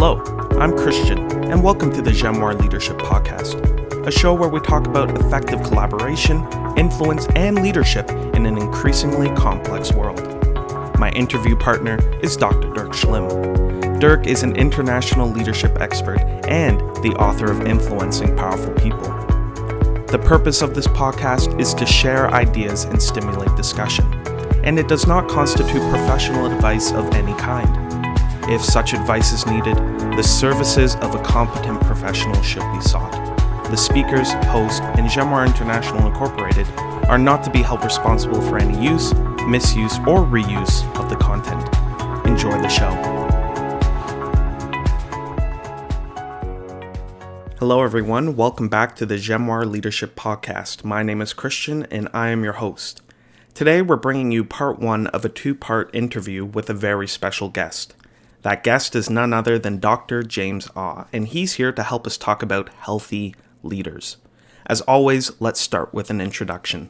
Hello, I'm Christian, and welcome to the Jamoir Leadership Podcast, a show where we talk about effective collaboration, influence, and leadership in an increasingly complex world. My interview partner is Dr. Dirk Schlimm. Dirk is an international leadership expert and the author of Influencing Powerful People. The purpose of this podcast is to share ideas and stimulate discussion, and it does not constitute professional advice of any kind. If such advice is needed, the services of a competent professional should be sought. The speakers, host, and Jamoir International Incorporated are not to be held responsible for any use, misuse, or reuse of the content. Enjoy the show. Hello everyone, welcome back to the Jamoir Leadership Podcast. My name is Christian and I am your host. Today we're bringing you part one of a two-part interview with a very special guest. That guest is none other than Dr. James Ah, and he's here to help us talk about healthy leaders. As always, let's start with an introduction.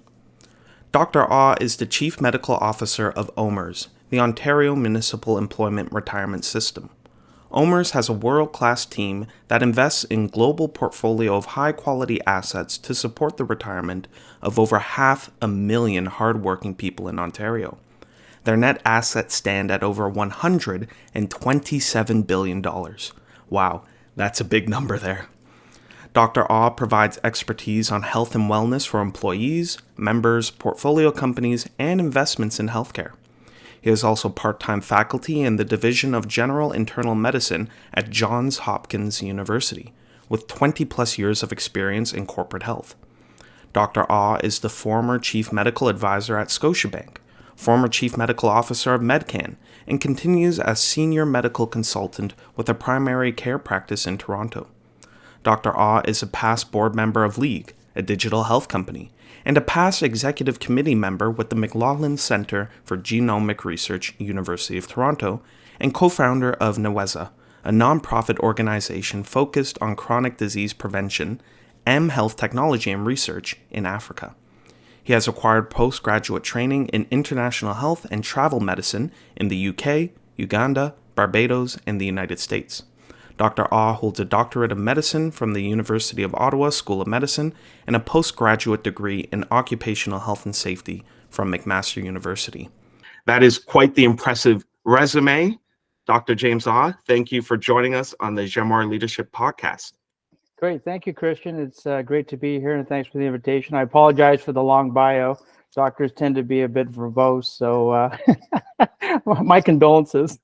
Dr. Ah is the Chief Medical Officer of OMERS, the Ontario Municipal Employment Retirement System. OMERS has a world-class team that invests in global portfolio of high-quality assets to support the retirement of over 500,000 hardworking people in Ontario. Their net assets stand at over $127 billion. Wow, that's a big number there. Dr. Ah provides expertise on health and wellness for employees, members, portfolio companies, and investments in healthcare. He is also part-time faculty in the Division of General Internal Medicine at Johns Hopkins University, with 20-plus years of experience in corporate health. Dr. Ah is the former Chief Medical Advisor at Scotiabank, former Chief Medical Officer of Medcan, and continues as Senior Medical Consultant with a primary care practice in Toronto. Dr. Ah is a past board member of League, a digital health company, and a past executive committee member with the McLaughlin Centre for Genomic Research, University of Toronto, and co-founder of NWEZA, a nonprofit organization focused on chronic disease prevention, health technology and research in Africa. He has acquired postgraduate training in international health and travel medicine in the UK, Uganda, Barbados, and the United States. Dr. Ah holds a doctorate of medicine from the University of Ottawa School of Medicine and a postgraduate degree in occupational health and safety from McMaster University. That is quite the impressive resume. Dr. James Ah, thank you for joining us on the Jamoir Leadership Podcast. Great. Thank you, Christian. It's great to be here, and thanks for the invitation. I apologize for the long bio. Doctors tend to be a bit verbose, so my condolences.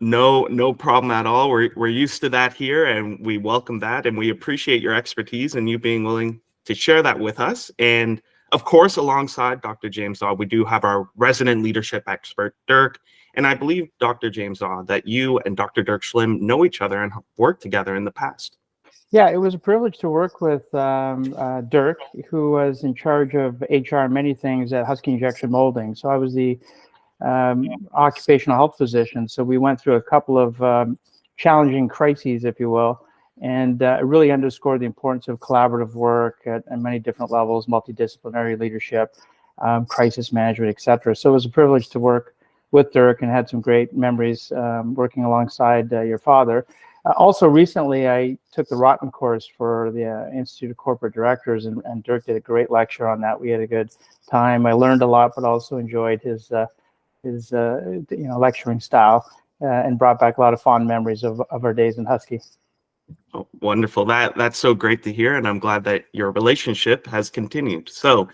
No problem at all. We're used to that here, and we welcome that, and we appreciate your expertise and you being willing to share that with us. And of course, alongside Dr. James Ah, we do have our resident leadership expert, Dirk. And I believe, Dr. James Ah, that you and Dr. Dirk Schlimm know each other and worked together in the past. Yeah, it was a privilege to work with Dirk, who was in charge of HR and many things at Husky Injection Molding. So I was the occupational health physician. So we went through a couple of challenging crises, if you will, and it really underscored the importance of collaborative work at many different levels, multidisciplinary leadership, crisis management, et cetera. So it was a privilege to work with Dirk and had some great memories working alongside your father. Also, recently, I took the Rotman course for the Institute of Corporate Directors, and Dirk did a great lecture on that. We had a good time. I learned a lot, but also enjoyed his lecturing style, and brought back a lot of fond memories of our days in Husky. Oh, wonderful. That's so great to hear, and I'm glad that your relationship has continued. So,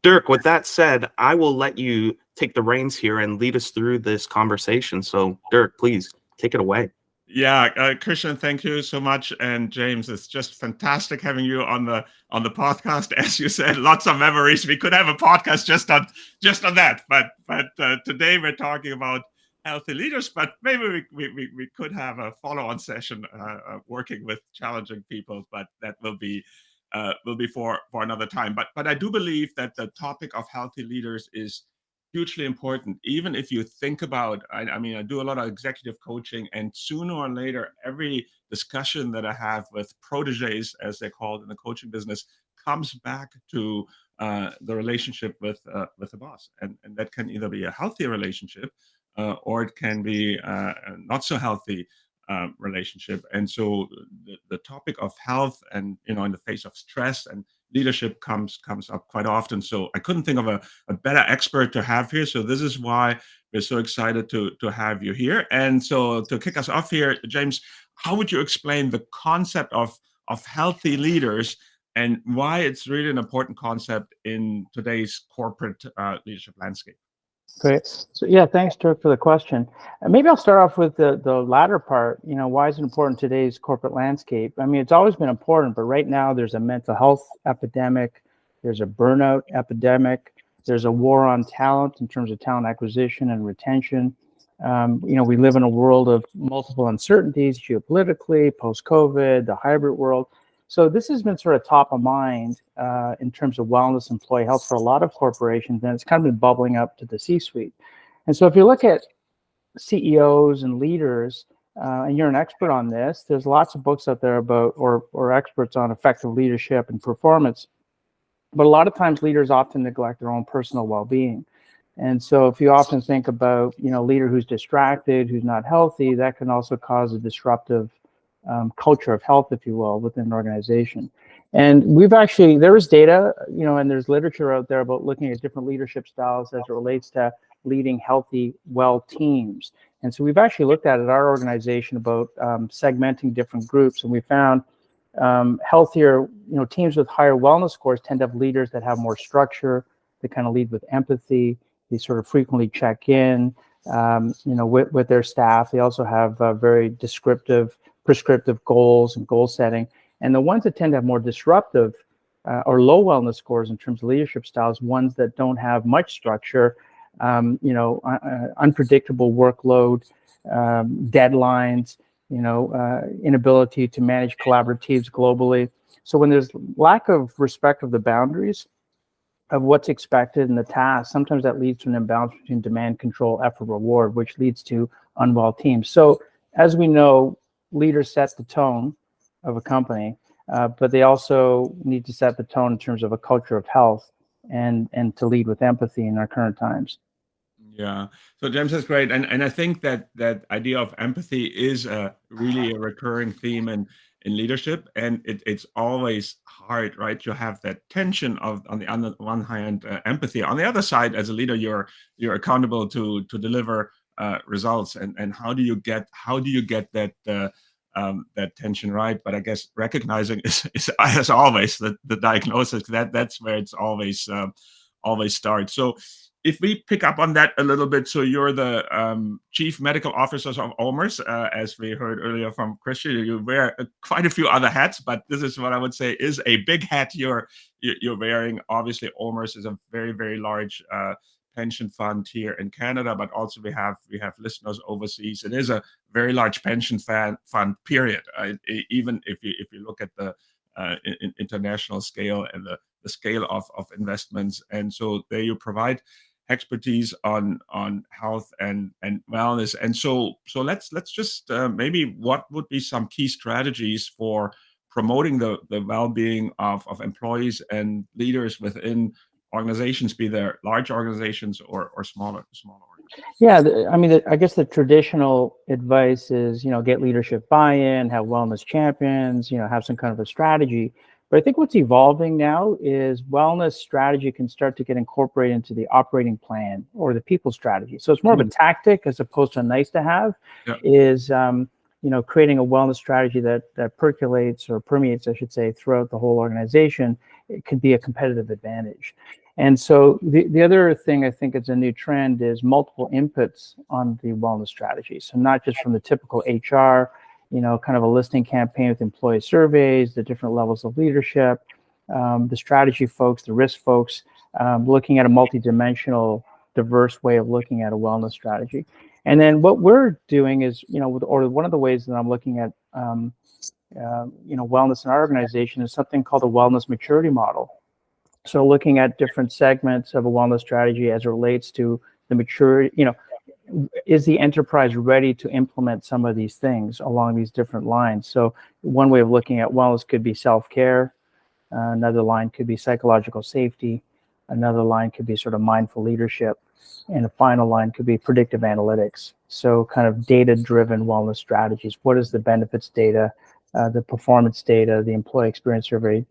Dirk, with that said, I will let you take the reins here and lead us through this conversation. So, Dirk, please take it away. Yeah, Christian, thank you so much. And James, it's just fantastic having you on the podcast. As you said, lots of memories. We could have a podcast just on that. But today we're talking about healthy leaders. But maybe we could have a follow-on session working with challenging people. But that will be for another time. But I do believe that the topic of healthy leaders is hugely important. Even if you think about, I mean, I do a lot of executive coaching, and sooner or later, every discussion that I have with proteges, as they're called in the coaching business, comes back to the relationship with the boss, and that can either be a healthy relationship or it can be not so healthy. relationship. And so the topic of health and, in the face of stress and leadership comes up quite often. So I couldn't think of a better expert to have here. So this is why we're so excited to have you here. And so to kick us off here, James, how would you explain the concept of healthy leaders and why it's really an important concept in today's corporate leadership landscape? Great. So yeah, thanks, Dirk, for the question. Maybe I'll start off with the latter part. Why is it important in today's corporate landscape? I mean, it's always been important, but right now there's a mental health epidemic, there's a burnout epidemic, there's a war on talent in terms of talent acquisition and retention. We live in a world of multiple uncertainties geopolitically, post-COVID, the hybrid world. So this has been sort of top of mind in terms of wellness, employee health for a lot of corporations, and it's kind of been bubbling up to the C-suite. And so if you look at CEOs and leaders, and you're an expert on this, there's lots of books out there about, or experts on effective leadership and performance. But a lot of times leaders often neglect their own personal well-being. And so if you often think about, a leader who's distracted, who's not healthy, that can also cause a disruptive culture of health, if you will, within an organization. And there is data, and there's literature out there about looking at different leadership styles as it relates to leading healthy, well teams. And so we've actually looked at our organization about segmenting different groups, and we found healthier, teams with higher wellness scores tend to have leaders that have more structure, they kind of lead with empathy, they sort of frequently check in, with their staff. They also have very prescriptive goals and goal setting. And the ones that tend to have more disruptive or low wellness scores in terms of leadership styles, ones that don't have much structure, unpredictable workload, deadlines, inability to manage collaboratives globally. So when there's lack of respect of the boundaries of what's expected in the task, sometimes that leads to an imbalance between demand, control, effort, reward, which leads to unwell teams. So as we know, leaders set the tone of a company, but they also need to set the tone in terms of a culture of health and to lead with empathy in our current times. Yeah. So James, that's great. And I think that idea of empathy is really a recurring theme in leadership. And it's always hard, right? You have that tension of, on the one hand, empathy. On the other side, as a leader, you're accountable to deliver results. And how do you get that tension right? But I guess recognizing is as always the diagnosis. That's where it's always starts. So if we pick up on that a little bit, so you're the chief medical officer of OMERS, as we heard earlier from Christian. You wear quite a few other hats, but this is what I would say is a big hat you're wearing. Obviously, OMERS is a very, very large pension fund here in Canada, but also we have listeners overseas. It is a very large pension fund. Period. Even if you look at the international scale and the scale of investments, and so there you provide expertise on health and wellness. And so let's just maybe what would be some key strategies for promoting the well-being of employees and leaders within organizations, be they large organizations or smaller organizations? Yeah, I guess the traditional advice is, get leadership buy-in, have wellness champions, have some kind of a strategy. But I think what's evolving now is wellness strategy can start to get incorporated into the operating plan or the people strategy. So it's more of a tactic as opposed to a nice to have. Yeah. Is creating a wellness strategy that percolates or permeates, I should say, throughout the whole organization. It could be a competitive advantage. And so the other thing I think is a new trend is multiple inputs on the wellness strategy. So not just from the typical HR, kind of a listening campaign with employee surveys, the different levels of leadership, the strategy folks, the risk folks, looking at a multidimensional, diverse way of looking at a wellness strategy. And then what we're doing is, or one of the ways that I'm looking at, wellness in our organization is something called a wellness maturity model. So looking at different segments of a wellness strategy as it relates to the maturity, is the enterprise ready to implement some of these things along these different lines? So one way of looking at wellness could be self-care. Another line could be psychological safety. Another line could be sort of mindful leadership. And the final line could be predictive analytics. So kind of data-driven wellness strategies. What is the benefits data, the performance data, the employee experience survey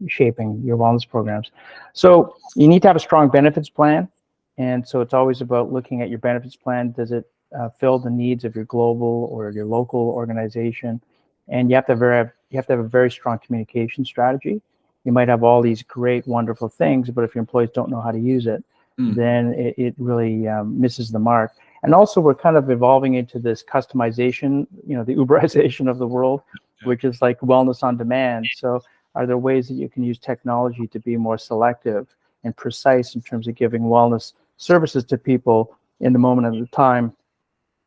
shaping your wellness programs? So you need to have a strong benefits plan. And so it's always about looking at your benefits plan. Does it fill the needs of your global or your local organization? And you have to have a very strong communication strategy. You might have all these great, wonderful things, but if your employees don't know how to use it, then it really misses the mark. And also, we're kind of evolving into this customization, the Uberization of the world, which is like wellness on demand. So are there ways that you can use technology to be more selective and precise in terms of giving wellness services to people in the moment of the time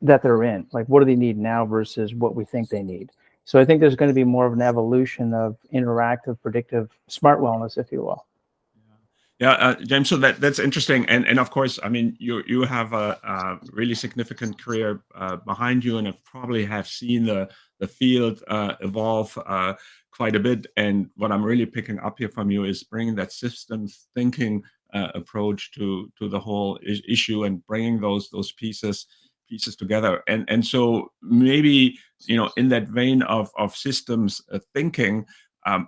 that they're in? Like, what do they need now versus what we think they need? So I think there's going to be more of an evolution of interactive, predictive, smart wellness, if you will. Yeah, James. So that's interesting, and of course, I mean, you have a really significant career behind you, and have probably have seen the field evolve quite a bit. And what I'm really picking up here from you is bringing that systems thinking approach to the whole issue, and bringing those pieces together. And so maybe, in that vein of systems thinking.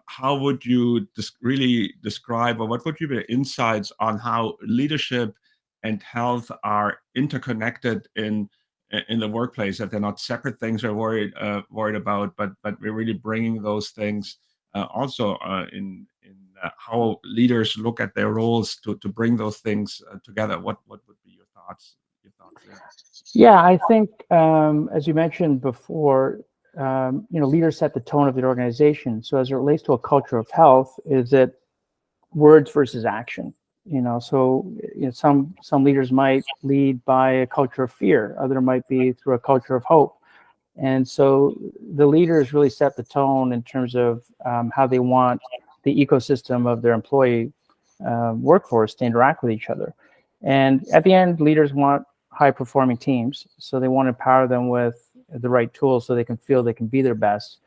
How would you really describe, or what would be the insights on how leadership and health are interconnected in the workplace? That they're not separate things we're worried about, but we're really bringing those things also in how leaders look at their roles to bring those things together. What would be your thoughts? There? Yeah, I think as you mentioned before, leaders set the tone of the organization. So as it relates to a culture of health, is it words versus action? So some leaders might lead by a culture of fear. Other might be through a culture of hope. And so the leaders really set the tone in terms of how they want the ecosystem of their employee workforce to interact with each other. And at the end, leaders want high-performing teams. So they want to empower them with the right tools so they can feel they can be their best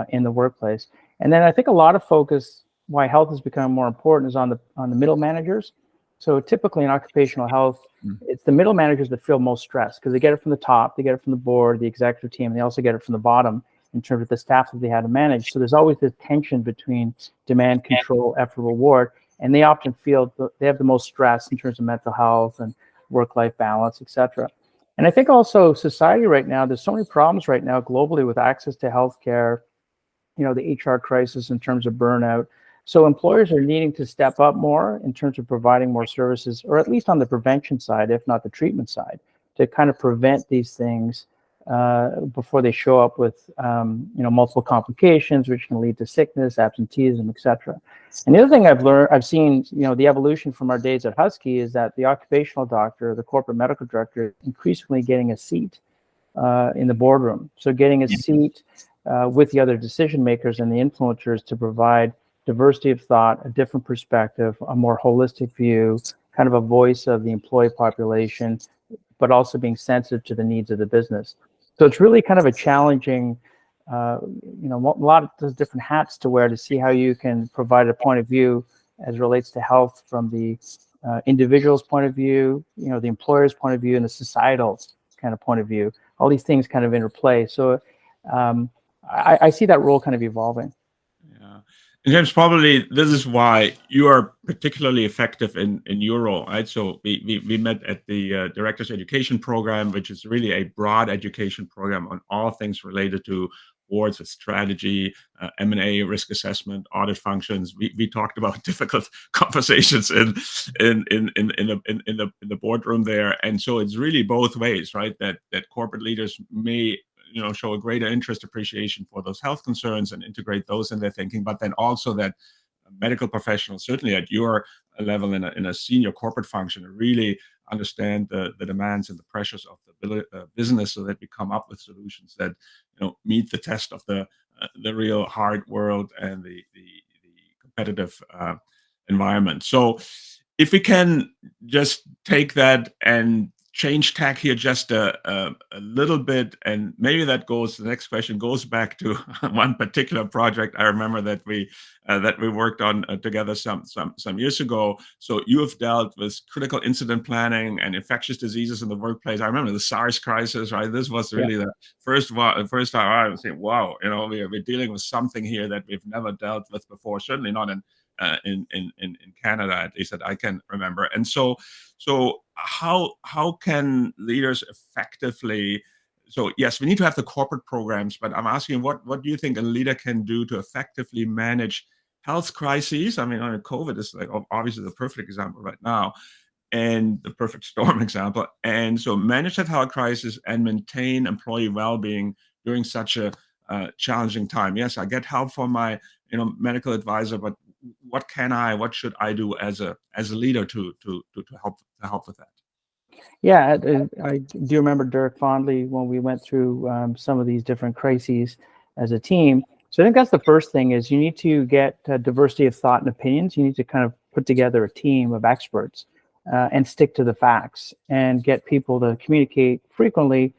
in the workplace. And then I think a lot of focus, why health has become more important, is on the middle managers. So typically in occupational health, it's the middle managers that feel most stressed because they get it from the top, they get it from the board, the executive team, and they also get it from the bottom in terms of the staff that they had to manage. So there's always this tension between demand, control, effort, reward, and they often feel they have the most stress in terms of mental health and work-life balance, et cetera. And I think also society right now, there's so many problems right now globally with access to healthcare, the HR crisis in terms of burnout. So employers are needing to step up more in terms of providing more services, or at least on the prevention side, if not the treatment side, to kind of prevent these things before they show up with multiple complications, which can lead to sickness, absenteeism, et cetera. And the other thing I've seen, the evolution from our days at Husky is that the occupational doctor, the corporate medical director, is increasingly getting a seat in the boardroom. So getting a seat with the other decision makers and the influencers to provide diversity of thought, a different perspective, a more holistic view, kind of a voice of the employee population, but also being sensitive to the needs of the business. So it's really kind of a challenging, a lot of those different hats to wear to see how you can provide a point of view as it relates to health from the individual's point of view, the employer's point of view, and the societal kind of point of view. All these things kind of interplay. So I see that role kind of evolving. Yeah. And James, probably this is why you are particularly effective in your role, right? So we met at the Director's Education Program, which is really a broad education program on all things related to boards with strategy, M&A, risk assessment, audit functions. We talked about difficult conversations in the boardroom there, and so it's really both ways, right? That corporate leaders may show a greater interest, appreciation for those health concerns and integrate those in their thinking, but then also that medical professionals, certainly at your level in a senior corporate function, really understand the demands and the pressures of the business, so that we come up with solutions that meet the test of the real hard world and the competitive environment. So if we can just take that and change tack here just a little bit, and maybe the next question goes back to one particular project I remember that we worked on together some years ago. So you have dealt with critical incident planning and infectious diseases in the workplace. I remember the SARS crisis, right? This was really the first time I was saying, wow, we're dealing with something here that we've never dealt with before. Certainly not in Canada, at least that I can remember. And so how can leaders effectively? So yes, we need to have the corporate programs, but I'm asking, what do you think a leader can do to effectively manage health crises? I mean, COVID is like obviously the perfect example right now, and the perfect storm example. And so manage that health crisis and maintain employee well-being during such a challenging time. Yes, I get help from my medical advisor, but what should I do as a leader to help with that? Yeah, I do remember Dirk fondly when we went through some of these different crises as a team. So I think that's the first thing is you need to get diversity of thought and opinions. You need to kind of put together a team of experts and stick to the facts and get people to communicate frequently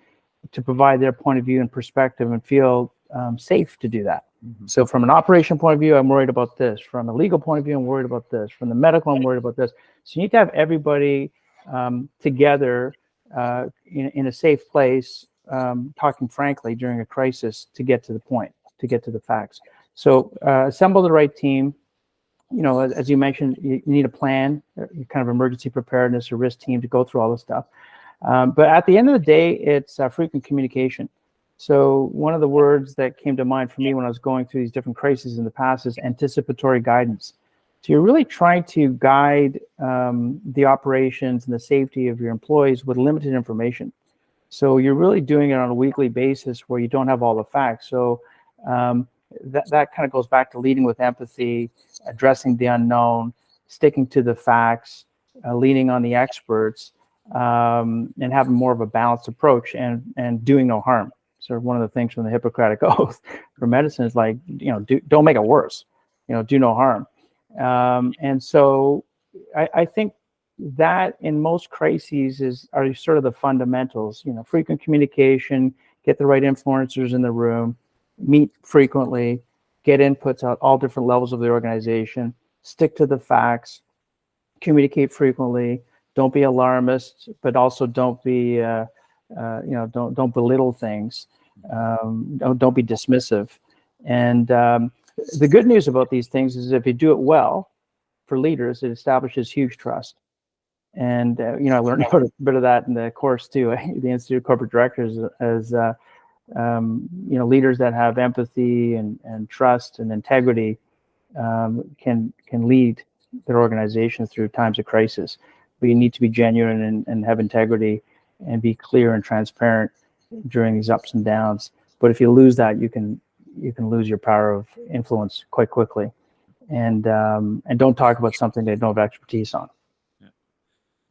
to provide their point of view and perspective and feel safe to do that. Mm-hmm. So from an operation point of view, I'm worried about this. From a legal point of view, I'm worried about this. From the medical, I'm worried about this. So you need to have everybody together in a safe place, talking frankly during a crisis to get to the point, to get to the facts. So assemble the right team. As you mentioned, you need a plan, kind of emergency preparedness or risk team to go through all this stuff. But at the end of the day, it's frequent communication. So one of the words that came to mind for me when I was going through these different crises in the past is anticipatory guidance. So you're really trying to guide the operations and the safety of your employees with limited information. So you're really doing it on a weekly basis where you don't have all the facts. So that kind of goes back to leading with empathy, addressing the unknown, sticking to the facts, leaning on the experts, and having more of a balanced approach and doing no harm. So one of the things from the Hippocratic Oath for medicine is like, don't make it worse, do no harm. And so I think that in most crises are sort of the fundamentals, frequent communication, get the right influencers in the room, meet frequently, get inputs at all different levels of the organization, stick to the facts, communicate frequently, don't be alarmist, but also don't be, don't belittle things, don't be dismissive. And the good news about these things is if you do it well for leaders, it establishes huge trust. And, I learned a bit of that in the course too, the Institute of Corporate Directors, as, leaders that have empathy and trust and integrity can lead their organizations through times of crisis. But you need to be genuine and have integrity and be clear and transparent during these ups and downs. But if you lose that, you can lose your power of influence quite quickly. And don't talk about something they don't have expertise on.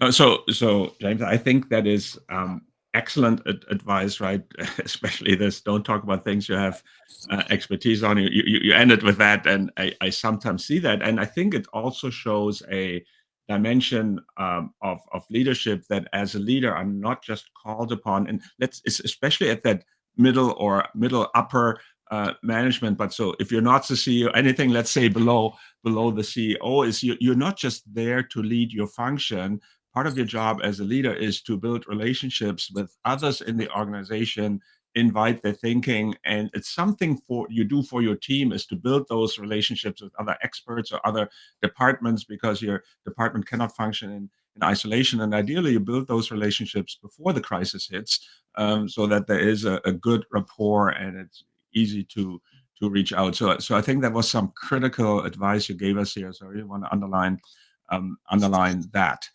Yeah. So James, I think that is excellent advice, right? Especially this: don't talk about things you have expertise on. You ended with that, and I sometimes see that, and I think it also shows a dimension of leadership that as a leader, I'm not just called upon, and especially at that middle upper management. But so if you're not the CEO, anything, let's say below the CEO, is you're not just there to lead your function. Part of your job as a leader is to build relationships with others in the organization, invite their thinking, and it's something you do for your team is to build those relationships with other experts or other departments, because your department cannot function in isolation. And ideally, you build those relationships before the crisis hits, so that there is a good rapport and it's easy to reach out. So I think that was some critical advice you gave us here. So I really want to underline that.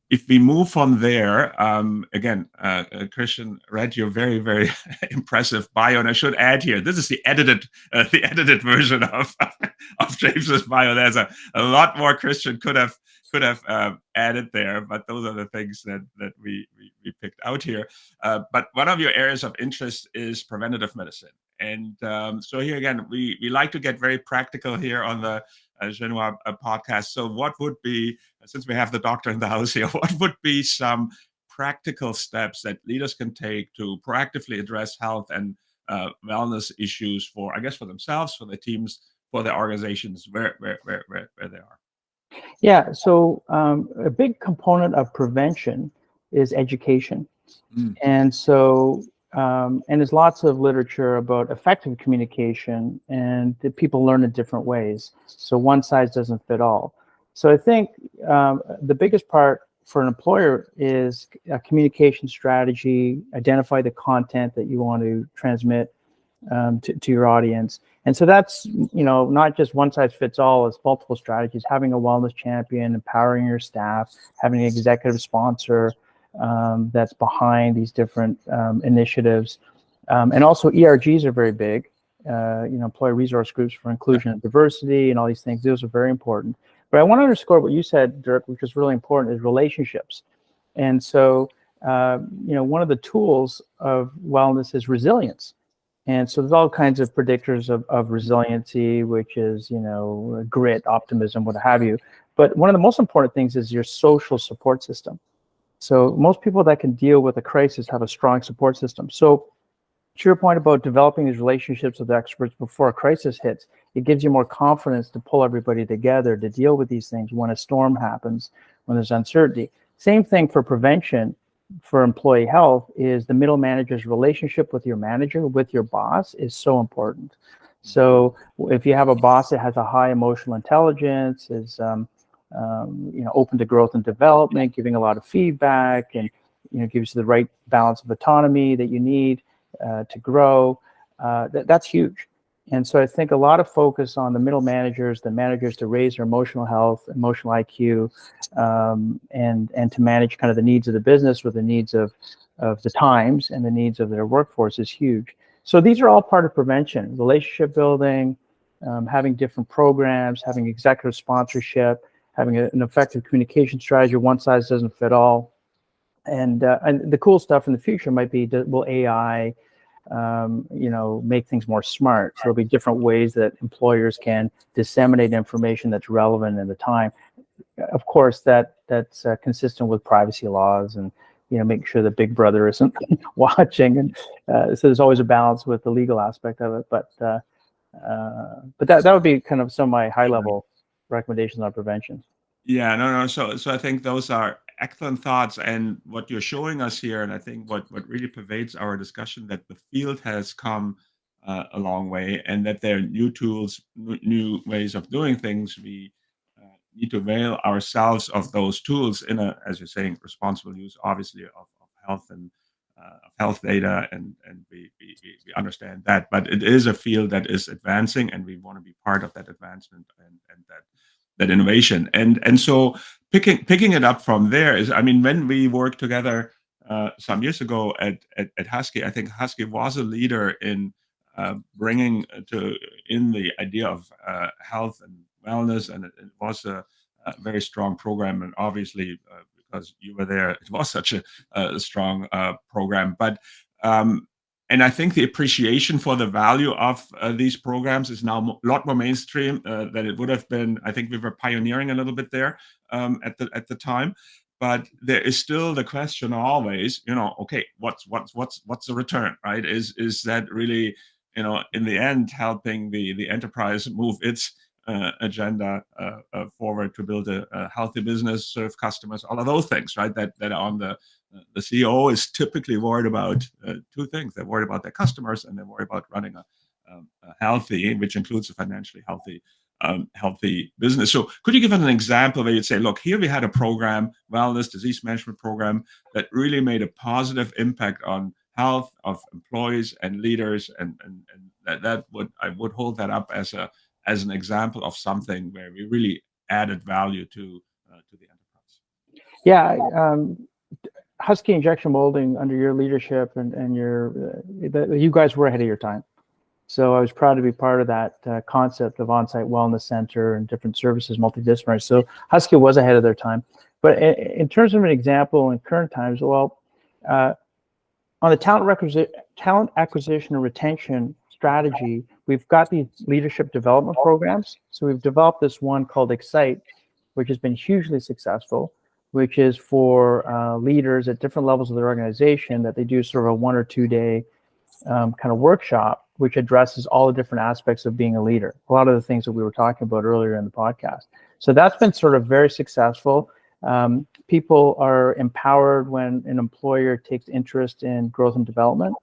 If we move from there, again, Christian read your very, very impressive bio, and I should add here, this is the edited version of James's bio. There's a lot more Christian could have added there, but those are the things that we picked out here. But one of your areas of interest is preventative medicine, and so here again, we like to get very practical here on the Genoa podcast. So what would be, since we have the doctor in the house here, what would be some practical steps that leaders can take to proactively address health and wellness issues for, I guess, for themselves, for their teams, for their organizations, where they are? Yeah, so a big component of prevention is education. And so, and there's lots of literature about effective communication, and that people learn in different ways. So one size doesn't fit all. So I think the biggest part for an employer is a communication strategy, identify the content that you want to transmit to your audience. And so that's, not just one size fits all, it's multiple strategies, having a wellness champion, empowering your staff, having an executive sponsor that's behind these different initiatives. And also ERGs are very big, employee resource groups for inclusion and diversity and all these things. Those are very important. But I want to underscore what you said, Dirk, which is really important, is relationships. And so, one of the tools of wellness is resilience. And so there's all kinds of predictors of resiliency, which is, grit, optimism, what have you. But one of the most important things is your social support system. So most people that can deal with a crisis have a strong support system. So to your point about developing these relationships with experts before a crisis hits, it gives you more confidence to pull everybody together to deal with these things when a storm happens, when there's uncertainty. Same thing for prevention. For employee health is the middle manager's relationship with your manager, with your boss, is so important. So if you have a boss that has a high emotional intelligence, is open to growth and development, giving a lot of feedback, and gives you the right balance of autonomy that you need to grow, that's huge. And so I think a lot of focus on the middle managers, the managers, to raise their emotional health, emotional IQ, and to manage kind of the needs of the business with the needs of the times and the needs of their workforce is huge. So these are all part of prevention: relationship building, having different programs, having executive sponsorship, having an effective communication strategy. One size doesn't fit all. And the cool stuff in the future might be, will AI make things more smart? So there'll be different ways that employers can disseminate information that's relevant in the time. Of course, that's consistent with privacy laws, and make sure that Big Brother isn't watching. And so there's always a balance with the legal aspect of it. But that would be kind of some of my high level recommendations on prevention. Yeah, no. So I think those are excellent thoughts, and what you're showing us here, and I think what really pervades our discussion, that the field has come a long way, and that there are new tools, new ways of doing things. We need to avail ourselves of those tools in a, as you're saying, responsible use, obviously, of health and of health data, and we understand that. But it is a field that is advancing, and we want to be part of that advancement and that innovation. And so picking it up from there is, when we worked together some years ago at Husky, I think Husky was a leader in bringing in the idea of health and wellness, and it was a very strong program. And obviously, because you were there, it was such a strong program. But and I think the appreciation for the value of these programs is now a lot more mainstream than it would have been. I think we were pioneering a little bit there at the time. But there is still the question always, okay, what's the return, right? Is that really, in the end, helping the enterprise move its agenda forward to build a healthy business, serve customers, all of those things, right? That are on the CEO is typically worried about two things. They're worried about their customers, and they're worried about running a healthy, which includes a financially healthy business. So could you give us an example where you'd say, look, here we had a program, wellness, disease management program, that really made a positive impact on health of employees and leaders, and I would hold that up as an example of something where we really added value to the enterprise. Yeah, Husky Injection Molding, under your leadership and you guys were ahead of your time. So I was proud to be part of that concept of on-site wellness center and different services, multidisciplinary. So Husky was ahead of their time. But in terms of an example in current times, well, on the talent acquisition and retention strategy, we've got these leadership development programs. So we've developed this one called Excite, which has been hugely successful, which is for leaders at different levels of their organization, that they do sort of a 1 or 2 day kind of workshop, which addresses all the different aspects of being a leader. A lot of the things that we were talking about earlier in the podcast. So that's been sort of very successful. People are empowered when an employer takes interest in growth and development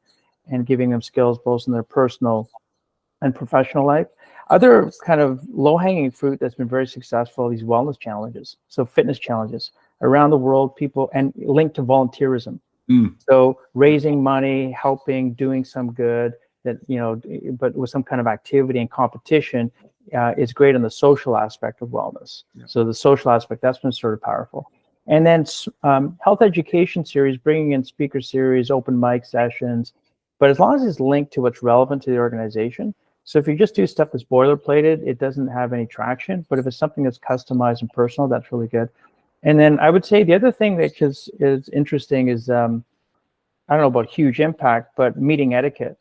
and giving them skills both in their personal and professional life. Other kind of low-hanging fruit that's been very successful, these wellness challenges, so fitness challenges around the world, people, and linked to volunteerism. So raising money, helping, doing some good, that, you know, but with some kind of activity and competition is great in the social aspect of wellness. Yeah. So the social aspect, that's been sort of powerful. And then health education series, bringing in speaker series, open mic sessions, but as long as it's linked to what's relevant to the organization. So if you just do stuff that's boilerplated, it doesn't have any traction. But if it's something that's customized and personal, that's really good. And then I would say the other thing that is interesting is, I don't know about huge impact, but meeting etiquette.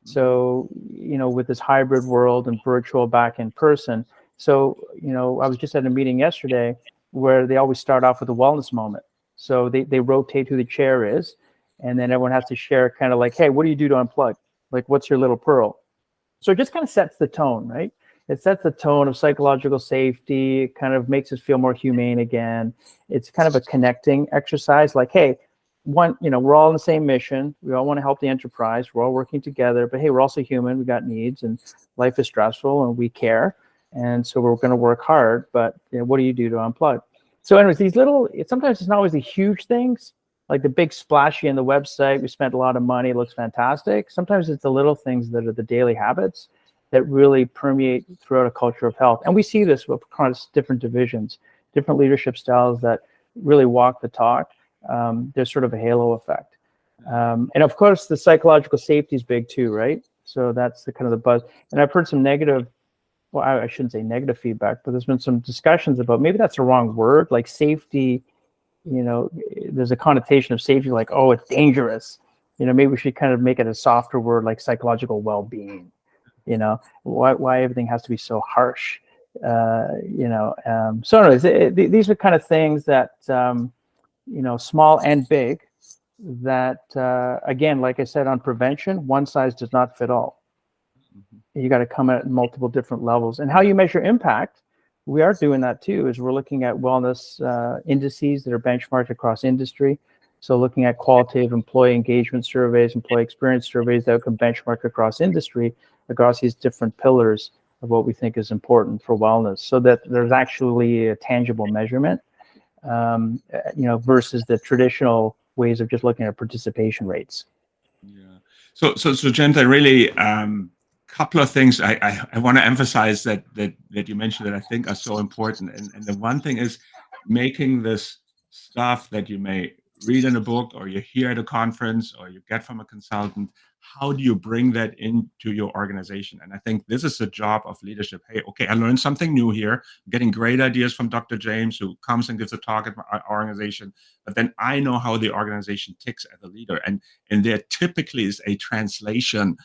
So, you know, with this hybrid world and virtual back in person. So, you know, I was just at a meeting yesterday where they always start off with a wellness moment. So they rotate who the chair is, and then everyone has to share kind of like, hey, what do you do to unplug? Like, what's your little pearl? So it just kind of sets the tone, right? It sets the tone of psychological safety. It kind of makes us feel more humane again. It's kind of a connecting exercise, like, hey, you know, we're all on the same mission. We all want to help the enterprise. We're all working together, but hey, we're also human. We got needs, and life is stressful, and we care. And so we're going to work hard, but you know, what do you do to unplug? So anyways, these little, sometimes it's not always the huge things, like the big splashy in the website. We spent a lot of money. It looks fantastic. Sometimes it's the little things that are the daily habits that really permeate throughout a culture of health. And we see this across different divisions, different leadership styles that really walk the talk. There's sort of a halo effect. And of course, the psychological safety is big too, right? So that's the kind of the buzz. And I've heard some negative, well, I shouldn't say negative feedback, but there's been some discussions about, maybe that's the wrong word, like safety, you know, there's a connotation of safety, like, oh, it's dangerous. You know, maybe we should kind of make it a softer word, like psychological well-being. You know, why everything has to be so harsh? You know, so anyways, these are kind of things that, you know, small and big, that, again, like I said, on prevention, one size does not fit all. You got to come at multiple different levels. And how you measure impact, we are doing that too, is we're looking at wellness indices that are benchmarked across industry. So looking at qualitative employee engagement surveys, employee experience surveys that can benchmark across industry, across these different pillars of what we think is important for wellness, so that there's actually a tangible measurement, you know, versus the traditional ways of just looking at participation rates. Yeah. So James, I really, couple of things I want to emphasize that you mentioned that I think are so important. And the one thing is making this stuff that you may read in a book, or you hear at a conference, or you get from a consultant, how do you bring that into your organization? And I think this is the job of leadership. Hey, okay, I learned something new here. I'm getting great ideas from Dr. James, who comes and gives a talk at my organization. But then I know how the organization ticks as a leader. And there typically is a translation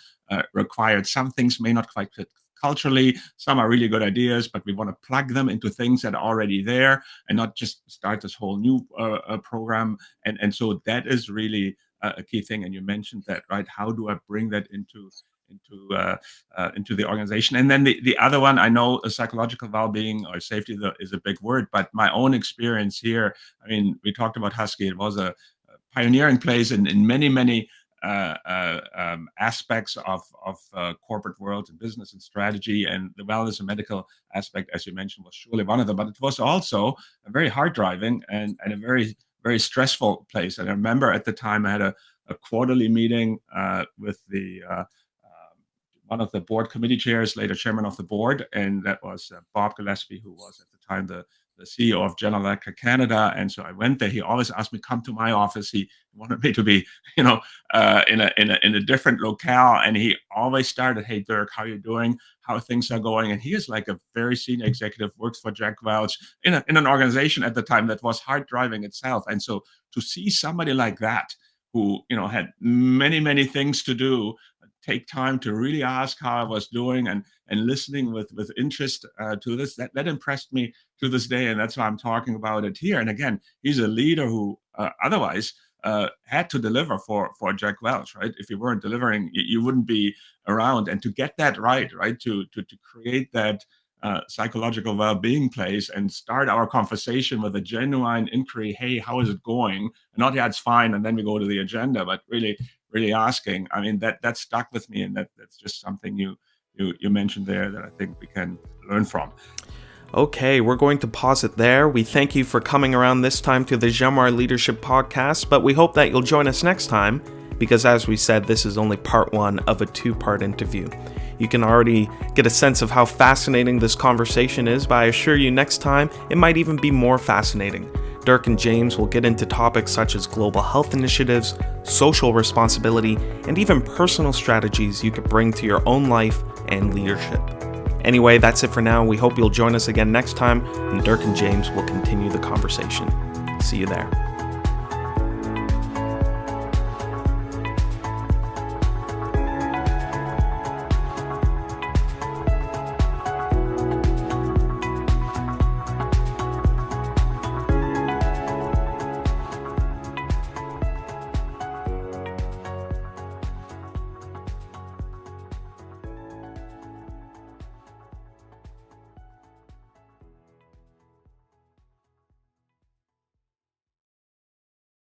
required. Some things may not quite fit culturally. Some are really good ideas, but we want to plug them into things that are already there and not just start this whole new program. And so that is really a key thing. And you mentioned that, right? How do I bring that into the organization? And then the other one, I know psychological well-being or safety is a big word, but my own experience here, I mean, we talked about Husky. It was a pioneering place in many aspects of corporate world and business and strategy, and the wellness and medical aspect, as you mentioned, was surely one of them. But it was also a very hard driving and a very, very stressful place. And I remember at the time I had a quarterly meeting with the one of the board committee chairs, later chairman of the board, and that was Bob Gillespie, who was at the time the CEO of General Electric Canada. And so I went there. He always asked me, come to my office. He wanted me to be, you know, in a different locale. And he always started, hey, Dirk, how are you doing? How things are going? And he is like a very senior executive, works for Jack Welch in an organization at the time that was hard driving itself. And so to see somebody like that, who, you know, had many things to do, take time to really ask how I was doing and listening with interest to this. That impressed me to this day, and that's why I'm talking about it here. And again, he's a leader who otherwise had to deliver for Jack Welch, right? If you weren't delivering, you wouldn't be around. And to get that right, to create that psychological well-being place and start our conversation with a genuine inquiry. Hey, how is it going? Not, yeah, it's fine, and then we go to the agenda, but really asking. I mean, that stuck with me, and that's just something you mentioned there that I think we can learn from. Okay, we're going to pause it there. We thank you for coming around this time to the Jamar Leadership Podcast, but we hope that you'll join us next time, because as we said, this is only part 1 of a 2-part interview. You can already get a sense of how fascinating this conversation is, but I assure you next time it might even be more fascinating. Dirk and James will get into topics such as global health initiatives, social responsibility, and even personal strategies you could bring to your own life and leadership. Anyway, that's it for now. We hope you'll join us again next time, and Dirk and James will continue the conversation. See you there.